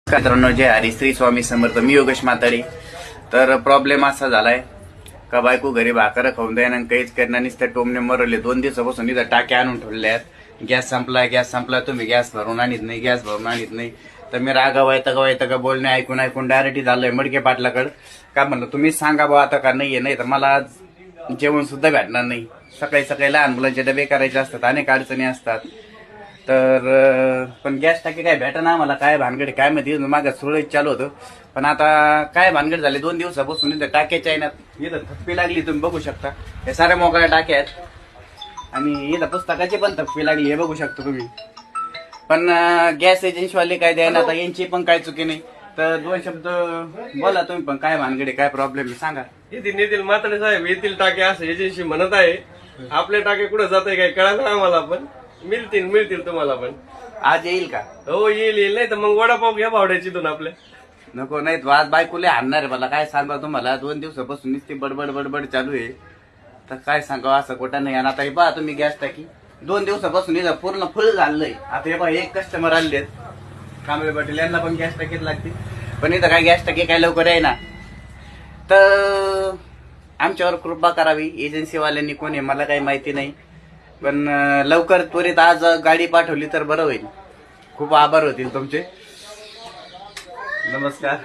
मित्रांनो, जय हरी. श्री स्वामी समर्थ. मी योगेश माताडे. तर प्रॉब्लेम असा झालाय का बायको घरी भाकर खाऊन द्या आणि काहीच करणार नाही. त्या टोमने मरवले. 2 दिवसापासून इथं टाक्या आणून ठेवल्या आहेत. गॅस संपला, तुम्ही गॅस भरून आणत नाही. तर मी रागावायता का बोलणे ऐकून डायरेक्ट झालंय मडके पाटलाकडे. का म्हणलं तुम्हीच सांगा बा आता का नाही तर मला आज जेवण सुद्धा भेटणार नाही. सकाळी लहान मुलांचे डबे करायचे असतात, अनेक अडचणी असतात. तर पण गॅस टाकी काय भेटना आम्हाला. काय भानगड काय माहिती. मागं सुरळीत चालू होतं, पण आता काय भानगड झाले. 2 दिवसापासून इथं टाक्याच्या आहेत. इथं थप्पी लागली, तुम्ही बघू शकता. हे साऱ्या मोकळ्या टाक्या आहेत आणि इथं पुस्तकाची पण थप्पी लागली, हे बघू शकता तुम्ही. पण गॅस एजन्सीवाले काय द्यायला आता, यांची पण काय चुकी नाही. तर 2 शब्द बोला तुम्ही पण. काय भानगड काय प्रॉब्लेम आहे सांगा. येथील म्हातारे साहेब येथील टाके असं एजन्सी म्हणत आहे. आपले टाके कुठे जात आहे काय कळालं आम्हाला, पण मिळतील तुम्हाला पण. आज येईल का? हो येईल. नाही तर मग वडापाव घ्या भावड्याची दोन आपल्या. नको नाही, आज बायकोले आणणार आहे मला. काय सांगा तुम्हाला, 2 दिवसापासून नुसती बडबड चालू आहे. तर काय सांगावं, असं कुठं नाही. आणि आता हे पहा तुम्ही, गॅस टाकी 2 दिवसापासून इथं पूर्ण फुल झालंय. आता हे पहा, एक कस्टमर आले कांबळे पाटील, यांना पण गॅस टाकीच लागते. पण इथं काय गॅस टाकी काय लवकर आहे ना. तर आमच्यावर कृपा करावी. एजन्सीवाल्यांनी कोण आहे मला काही माहिती नाही, पण लवकर त्वरित आज गाडी पाठवली तर बरं होईल. खूप आभार होतील तुमचे. नमस्कार.